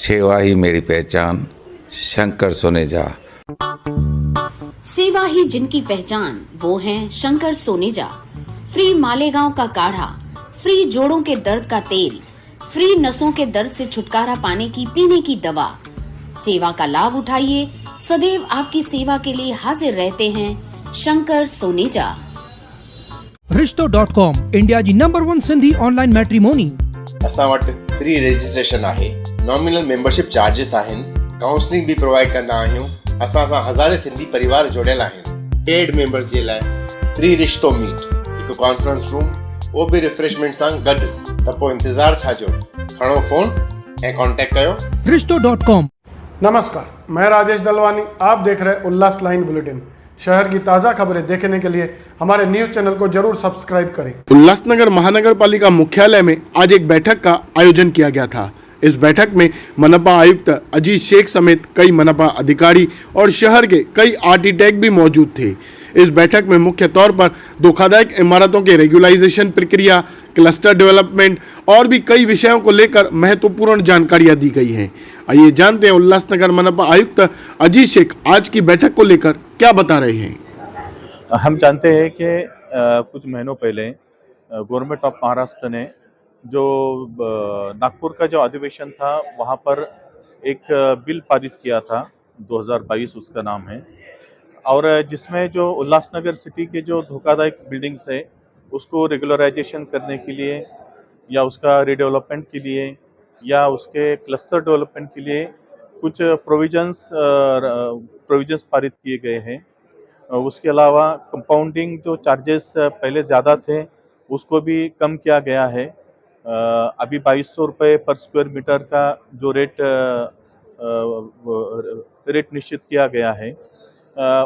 सेवा ही मेरी पहचान, शंकर सोनेजा। सेवा ही जिनकी पहचान, वो हैं शंकर सोनेजा। फ्री मालेगांव का काढ़ा, फ्री जोड़ों के दर्द का तेल, फ्री नसों के दर्द से छुटकारा पाने की पीने की दवा। सेवा का लाभ उठाइए, सदैव आपकी सेवा के लिए हाजिर रहते हैं शंकर सोनेजा। रिश्तो.com, इंडिया जी नंबर 1 सिंधी ऑनलाइन मैट्रिमोनी। असां वटि फ्री रजिस्ट्रेशन आहे, नॉमिनल मेंबरशिप चार्जेस आहिनि, काउंसलिंग भी प्रोवाइड कंदा आहियूं। असां सां हज़ारे सिंधी परिवार जुड़ियल आहिनि। पेड मेंबर्स जे लाइ फ्री रिश्तो मीट, हिकु कॉन्फ्रेंस रूम, वो भी रिफ्रेशमेंट सां गॾु। त पोइ इंतज़ार छा जो, खणो फोन ऐं कॉन्टेक्ट कयो। रिश्तो.com। नमस्कार, मैं राजेश दलवानी। आप देख रहे उल्लास लाइन बुलेटिन। शहर की ताज़ा खबरें देखने के लिए हमारे न्यूज़ चैनल को जरूर सब्सक्राइब करें। उल्लासनगर महानगर पालिका मुख्यालय में आज एक बैठक का आयोजन किया गया था। इस बैठक में मनपा आयुक्त अजीत शेख समेत कई मनपा अधिकारी और शहर के कई आर्किटेक्ट भी मौजूद थे। इस बैठक में मुख्य तौर पर धोखादायक इमारतों के रेगुलाइजेशन प्रक्रिया, क्लस्टर डेवलपमेंट और भी कई विषयों को लेकर महत्वपूर्ण जानकारियां दी गई हैं। आइए जानते हैं उल्लासनगर मनपा आयुक्त अजीत शेख आज की बैठक को लेकर क्या बता रहे हैं। हम जानते हैं कि कुछ महीनों पहले गवर्नमेंट ऑफ महाराष्ट्र ने जो नागपुर का जो अधिवेशन था वहाँ पर एक बिल पारित किया था, 2022 उसका नाम है, और जिसमें जो उल्लासनगर सिटी के जो धोखादायक बिल्डिंग्स है उसको रेगुलराइजेशन करने के लिए या उसका रीडेवलपमेंट के लिए या उसके क्लस्टर डेवलपमेंट के लिए कुछ प्रोविजंस पारित किए गए हैं। उसके अलावा कंपाउंडिंग जो चार्जेस पहले ज़्यादा थे उसको भी कम किया गया है। अभी 2200 रुपये पर स्क्वायर मीटर का जो रेट निश्चित किया गया है।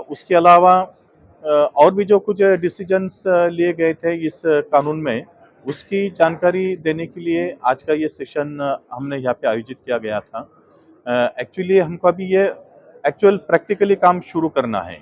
उसके अलावा और भी जो कुछ डिसीजंस लिए गए थे इस कानून में, उसकी जानकारी देने के लिए आज का ये सेशन हमने यहाँ पे आयोजित किया गया था। एक्चुअली हमको अभी ये एक्चुअल प्रैक्टिकली काम शुरू करना है।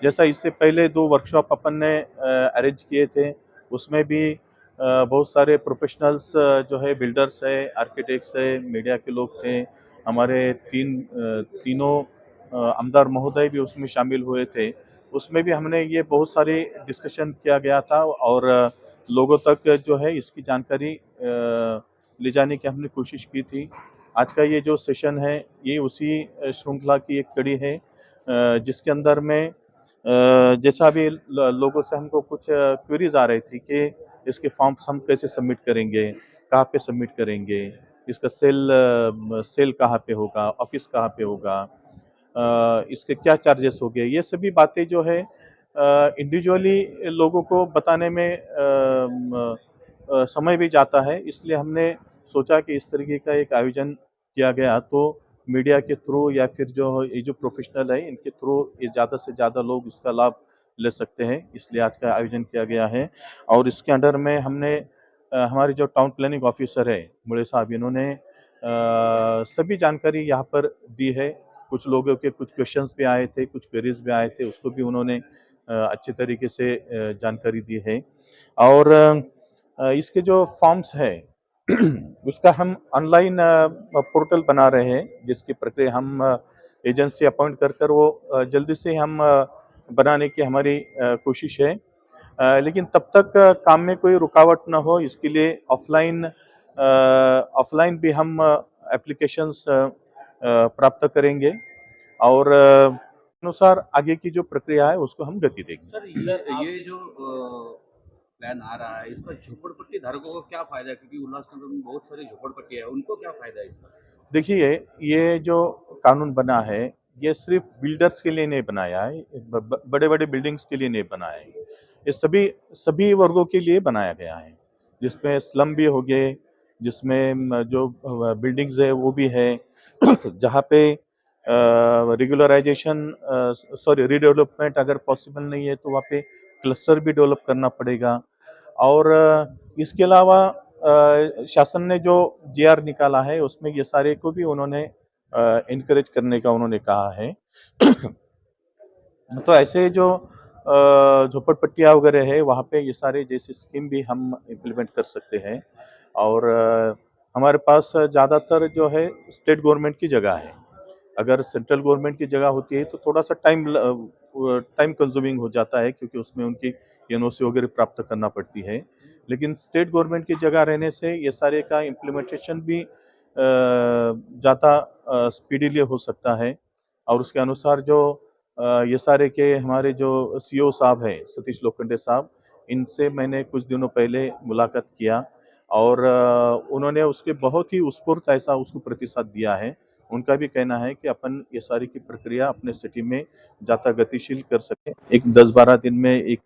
जैसा इससे पहले 2 वर्कशॉप अपन ने अरेंज किए थे, उसमें भी बहुत सारे प्रोफेशनल्स जो है, बिल्डर्स है, आर्किटेक्ट्स है, मीडिया के लोग थे, हमारे तीनों आमदार महोदय भी उसमें शामिल हुए थे। उसमें भी हमने ये बहुत सारी डिस्कशन किया गया था और लोगों तक जो है इसकी जानकारी ले जाने की हमने कोशिश की थी। आज का ये जो सेशन है ये उसी श्रृंखला की एक कड़ी है, जिसके अंदर में जैसा भी लोगों से हमको कुछ क्वेरीज आ रही थी कि इसके फॉर्म्स हम कैसे सबमिट करेंगे, कहाँ पे सबमिट करेंगे, इसका सेल कहाँ पे होगा, ऑफिस कहाँ पे होगा, इसके क्या चार्जेस हो गए, ये सभी बातें जो है इंडिविजुअली लोगों को बताने में समय भी जाता है। इसलिए हमने सोचा कि इस तरीके का एक आयोजन किया गया तो मीडिया के थ्रू या फिर ये जो प्रोफेशनल है इनके थ्रू ये ज़्यादा से ज़्यादा लोग इसका लाभ ले सकते हैं, इसलिए आज का आयोजन किया गया है। और इसके अंडर में हमने हमारे जो टाउन प्लानिंग ऑफिसर है मुड़े साहब, इन्होंने सभी जानकारी यहाँ पर दी है। कुछ लोगों के कुछ क्वेश्चंस भी आए थे, कुछ क्वेरीज भी आए थे, उसको भी उन्होंने अच्छे तरीके से जानकारी दी है। और इसके जो फॉर्म्स है उसका हम ऑनलाइन पोर्टल बना रहे हैं, जिसकी प्रक्रिया हम एजेंसी अपॉइंट कर वो जल्दी से हम बनाने की हमारी कोशिश है। लेकिन तब तक काम में कोई रुकावट ना हो, इसके लिए ऑफलाइन भी हम एप्लीकेशंस प्राप्त करेंगे और अनुसार आगे की जो प्रक्रिया है उसको हम गति देंगे। सर, ये जो प्लान आ रहा है इसका झोपड़पट्टी धारकों को क्या फायदा है, क्योंकि उल्लासनगर में बहुत सारी झोपड़पट्टी है, उनको क्या फायदा है इसका? देखिए, ये जो कानून बना है ये सिर्फ बिल्डर्स के लिए नहीं बनाया है, बड़े बड़े बिल्डिंग्स के लिए नहीं बनाया है, ये सभी वर्गों के लिए बनाया गया है, जिसमें स्लम भी हो गए, जिसमें जो बिल्डिंग्स है वो भी है जहाँ पे रीडेवलपमेंट अगर पॉसिबल नहीं है तो वहाँ पे क्लस्टर भी डेवलप करना पड़ेगा। और इसके अलावा शासन ने जो जीआर निकाला है उसमें ये सारे को भी उन्होंने इनकरेज करने का उन्होंने कहा है। तो ऐसे जो झोपड़पट्टियाँ वगैरह है वहाँ पे ये सारे जैसे स्कीम भी हम इम्प्लीमेंट कर सकते हैं। और हमारे पास ज़्यादातर जो है स्टेट गवर्नमेंट की जगह है। अगर सेंट्रल गवर्नमेंट की जगह होती है तो थोड़ा सा टाइम कंज्यूमिंग हो जाता है, क्योंकि उसमें उनकी एनओसी वगैरह प्राप्त करना पड़ती है। लेकिन स्टेट गवर्नमेंट की जगह रहने से ये सारे का इम्प्लीमेंटेशन भी ज़्यादा स्पीडीली हो सकता है। और उसके अनुसार जो ये सारे के हमारे जो सीओ साहब हैं सतीश लोखंडे साहब, इनसे मैंने कुछ दिनों पहले मुलाकात किया और उन्होंने उसके बहुत ही उत्स्फूर्त ऐसा उसको प्रतिसाद दिया है। उनका भी कहना है कि अपन ये सारी की प्रक्रिया अपने सिटी में ज़्यादा गतिशील कर सकें। एक 10-12 दिन में एक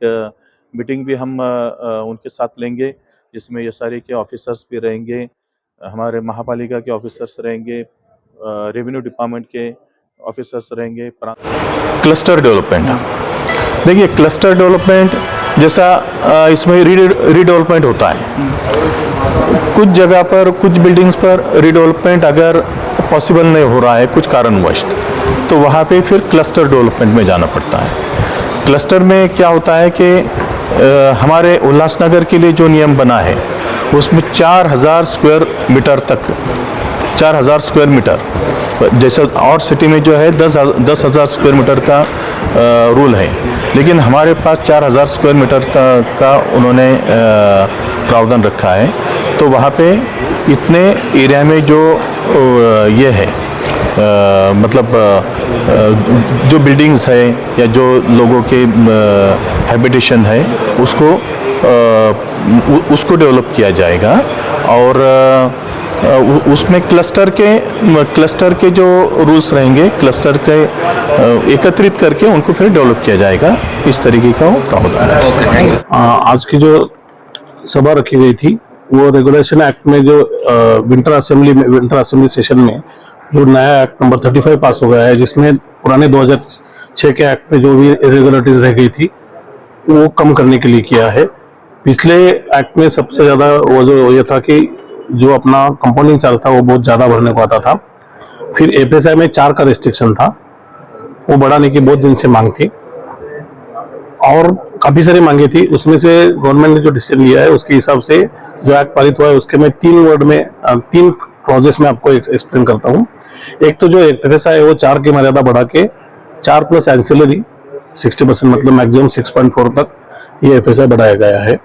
मीटिंग भी हम उनके साथ लेंगे, जिसमें ये सारे के ऑफिसर्स भी रहेंगे, हमारे महापालिका के ऑफिसर्स रहेंगे, रेवेन्यू डिपार्टमेंट के ऑफिसर्स रहेंगे। क्लस्टर डेवलपमेंट, देखिए क्लस्टर डेवलपमेंट जैसा इसमें रीडेवलपमेंट होता है। कुछ जगह पर कुछ बिल्डिंग्स पर रीडेवलपमेंट अगर पॉसिबल नहीं हो रहा है कुछ कारणवश, तो वहाँ पे फिर क्लस्टर डेवलपमेंट में जाना पड़ता है। क्लस्टर में क्या होता है कि हमारे उल्लासनगर के लिए जो नियम बना है उसमें 4000 स्क्वायर मीटर तक, 4000 स्क्वायर मीटर, जैसे और सिटी में जो है 10,000 स्क्वायर मीटर का रूल है, लेकिन हमारे पास 4000 स्क्वायर मीटर का उन्होंने प्रावधान रखा है। तो वहाँ पे इतने एरिया में जो ये है मतलब जो बिल्डिंग्स है या जो लोगों के हैबिटेशन है उसको डेवलप किया जाएगा। और उसमें क्लस्टर के जो रूल्स रहेंगे, क्लस्टर के एकत्रित करके उनको फिर डेवलप किया जाएगा। इस तरीके का वो प्रावधान है। आज की जो सभा रखी गई थी वो रेगुलेशन एक्ट में जो विंटर असेंबली सेशन में जो नया एक्ट नंबर 35 पास हो गया है, जिसमें पुराने 2006 के एक्ट में जो भी इरेगुलरिटीज रह गई थी वो कम करने के लिए किया है। पिछले एक्ट में सबसे ज़्यादा वो जो ये था कि जो अपना कंपाउंडिंग चार्ज था वो बहुत ज़्यादा भरने को आता था। फिर एफएसआई में 4 का रिस्ट्रिक्शन था, वो बढ़ाने की बहुत दिन से मांग थी और काफ़ी सारी मांगे थी। उसमें से गवर्नमेंट ने जो डिसीजन लिया है उसके हिसाब से जो एक्ट पारित हुआ है उसके मैं 3 क्लॉजेस में आपको एक्सप्लेन करता हूँ। एक तो जो एफएसआई है वो 4 की मर्यादा बढ़ा के 4 प्लस एंसिलरी 60%, मतलब मैक्सिमम 6.4 तक ये एफएसआई बढ़ाया गया है।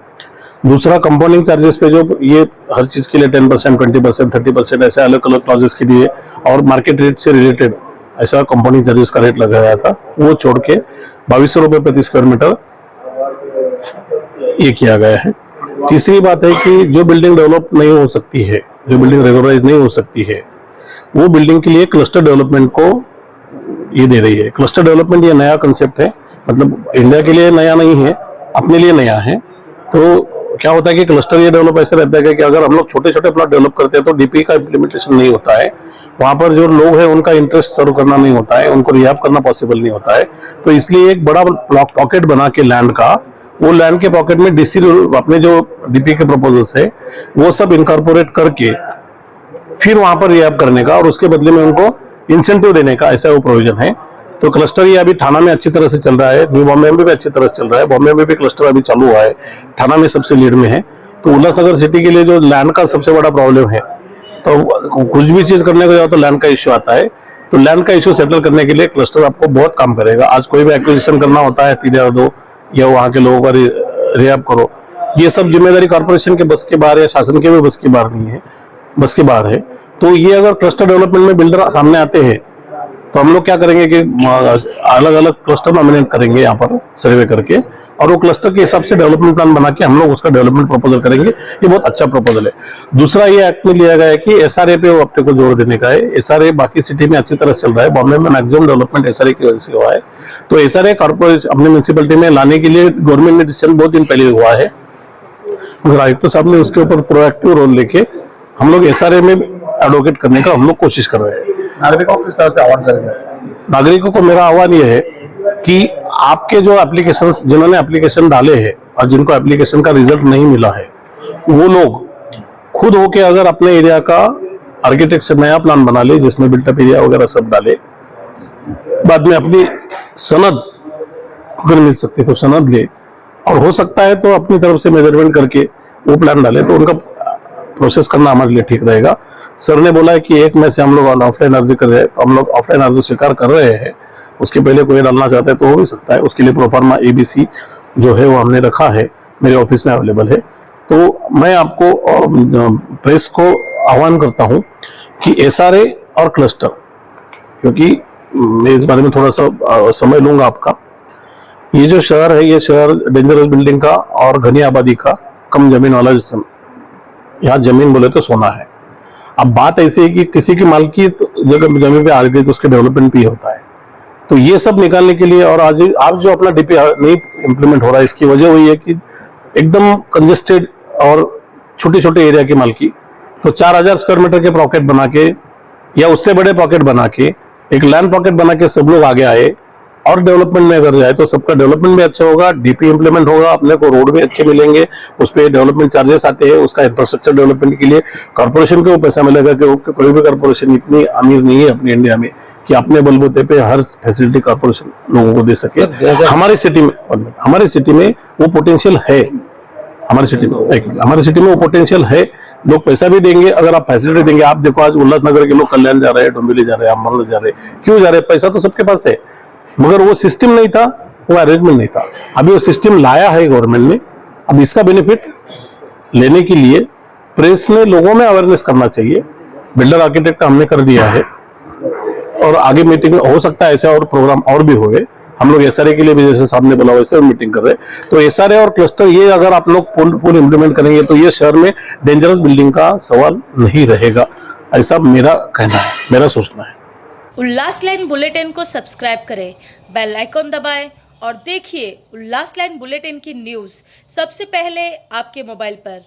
दूसरा, कंपाउंडिंग चार्जेस पे जो ये हर चीज के लिए 10%, 20%, 30% ऐसे अलग अलग क्लॉजेस के लिए और मार्केट रेट से रिलेटेड ऐसा कंपाउंडिंग चार्जेस का रेट लगाया था, वो छोड़ के 2200 रुपये प्रति स्क्वायर मीटर ये किया गया है। तीसरी बात है कि जो बिल्डिंग डेवलप नहीं हो सकती है, जो बिल्डिंग रेगुलराइज नहीं हो सकती है, वो बिल्डिंग के लिए क्लस्टर डेवलपमेंट को ये दे रही है। क्लस्टर डेवलपमेंट ये नया कंसेप्ट है, मतलब इंडिया के लिए नया नहीं है, अपने लिए नया है। तो क्या होता है कि क्लस्टर ये डेवलप ऐसे रहता है कि अगर हम लोग छोटे छोटे प्लॉट डेवलप करते हैं तो डीपी का इम्प्लीमेंटेशन नहीं होता है, वहां पर जो लोग हैं उनका इंटरेस्ट सर्व करना नहीं होता है, उनको रिहैब करना पॉसिबल नहीं होता है। तो इसलिए एक बड़ा पॉकेट बना के लैंड का, वो लैंड के पॉकेट में डीसी अपने जो डीपी के प्रपोजल्स है वो सब इनकॉर्पोरेट करके फिर वहां पर रिहैब करने का और उसके बदले में उनको इंसेंटिव देने का, ऐसा वो प्रोविजन है। तो क्लस्टर ये अभी थाना में अच्छी तरह से चल रहा है, न्यू बॉम्बे में भी अच्छी तरह से चल रहा है, बॉम्बे में भी क्लस्टर अभी चालू हुआ है, थाना में सबसे लीड में है। तो उल्लासनगर सिटी के लिए जो लैंड का सबसे बड़ा प्रॉब्लम है, तो कुछ भी चीज करने को जाओ तो लैंड का इश्यू आता है। तो लैंड का इश्यू सेटल करने के लिए क्लस्टर आपको बहुत काम करेगा। आज कोई भी एक्विजिशन करना होता है, टीडीआर दो या वहाँ के लोगों का रिहैब करो, ये सब जिम्मेदारी कॉर्पोरेशन के बस के बाहर या शासन के भी बस के बाहर नहीं है, बस के बाहर है। तो ये अगर क्लस्टर डेवलपमेंट में बिल्डर सामने आते हैं तो हम लोग क्या करेंगे कि अलग अलग क्लस्टर नॉमिनेट करेंगे यहाँ पर सर्वे करके, और वो क्लस्टर के हिसाब से डेवलपमेंट प्लान बना के हम लोग उसका डेवलपमेंट प्रपोजल करेंगे। ये बहुत अच्छा प्रपोजल है। दूसरा, ये एक्ट में लिया गया है कि एसआरए पे वो अपने को जोर देने का है। एसआरए बाकी सिटी में अच्छी तरह चल रहा है, बॉम्बे में मैक्सिमम डेवलपमेंट एसआरए की वजह से हुआ है। तो एसआरए कॉर्पोरेशन अपने म्यूनसिपलिटी में लाने के लिए गवर्नमेंट ने डिसीजन बहुत दिन पहले हुआ है, मगर आयुक्त साहब ने उसके ऊपर प्रोएक्टिव रोल लेके हम लोग एसआरए में एडवोकेट करने का हम लोग कोशिश कर रहे हैं। नागरिकों को किस तरह से आह्वान करेंगे? नागरिकों को मेरा आह्वान यह है कि आपके जो एप्लीकेशन, जिन्होंने एप्लीकेशन डाले हैं और जिनको एप्लीकेशन का रिजल्ट नहीं मिला है, वो लोग खुद होके अगर अपने एरिया का आर्किटेक्ट से नया प्लान बना ले जिसमें बिल्टअप एरिया वगैरह सब डाले, बाद में अपनी सनद अगर मिल सकती तो सनद ले, और हो सकता है तो अपनी तरफ से मेजरमेंट करके वो प्लान डाले, तो उनका प्रोसेस करना हमारे लिए ठीक रहेगा। सर ने बोला है कि 1 मई से हम लोग ऑफलाइन अर्जी कर रहे हैं, तो हम लोग ऑफलाइन अर्जी स्वीकार कर रहे हैं। उसके पहले कोई डालना चाहता है तो हो भी सकता है। उसके लिए प्रोफार्मा ABC जो है वो हमने रखा है, मेरे ऑफिस में अवेलेबल है। तो मैं आपको प्रेस को आह्वान करता हूं कि SRA और क्लस्टर, क्योंकि मैं इस बारे में थोड़ा सा समय लूंगा आपका। ये जो शहर है, ये शहर डेंजरस बिल्डिंग का और घनी आबादी का, कम जमीन वाला, यहाँ जमीन बोले तो सोना है। अब बात ऐसी है कि किसी की मालकी जगह जमीन पे आ गई तो उसके डेवलपमेंट भी होता है। तो ये सब निकालने के लिए, और आज जो अपना DP नहीं इम्प्लीमेंट हो रहा है, इसकी वजह वही है कि एकदम कंजेस्टेड और छोटे छोटे एरिया की मालकी, तो 4000 स्क्वायर मीटर के पॉकेट बना के या उससे बड़े पॉकेट बना के, एक लैंड पॉकेट बना के सब लोग आगे आए और डेवलपमेंट में अगर जाए तो सबका डेवलपमेंट भी अच्छा होगा, DP इम्प्लीमेंट होगा, अपने को रोड भी अच्छे मिलेंगे, उस पर डेवलपमेंट चार्जेस आते हैं, उसका इंफ्रास्ट्रक्चर डेवलपमेंट के लिए कॉर्पोरेशन को पैसा मिलेगा। कि कोई भी कॉर्पोरेशन इतनी अमीर नहीं है अपनी इंडिया में कि अपने बलबूते पे हर फैसिलिटी कॉर्पोरेशन लोगों को दे सके। हमारी सिटी में वो पोटेंशियल है। हमारी सिटी में वो पोटेंशियल है। लोग पैसा भी देंगे अगर आप फैसिलिटी देंगे। आप देखो आज उल्लासनगर के लोग कल्याण जा रहे हैं, डोंबिवली जा रहे हैं, अमरनाथ जा रहे हैं, क्यों जा रहे हैं? पैसा तो सबके पास है, मगर वो सिस्टम नहीं था, वो अरेंजमेंट नहीं था। अभी वो सिस्टम लाया है गवर्नमेंट ने। अब इसका बेनिफिट लेने के लिए प्रेस ने लोगों में अवेयरनेस करना चाहिए। बिल्डर आर्किटेक्ट हमने कर दिया है और आगे मीटिंग हो सकता है ऐसा और प्रोग्राम और भी होंगे। हम लोग SRA के लिए भी जैसे सामने बोला वैसे मीटिंग कर रहे हैं। तो SRA और क्लस्टर ये अगर आप लोग फुल इम्प्लीमेंट करेंगे तो ये शहर में डेंजरस बिल्डिंग का सवाल नहीं रहेगा, ऐसा मेरा कहना है, मेरा सोचना है। उल्लास लाइन बुलेटिन को सब्सक्राइब करें, बेल आइकॉन दबाएं और देखिए उल्लास लाइन बुलेटिन की न्यूज़ सबसे पहले आपके मोबाइल पर।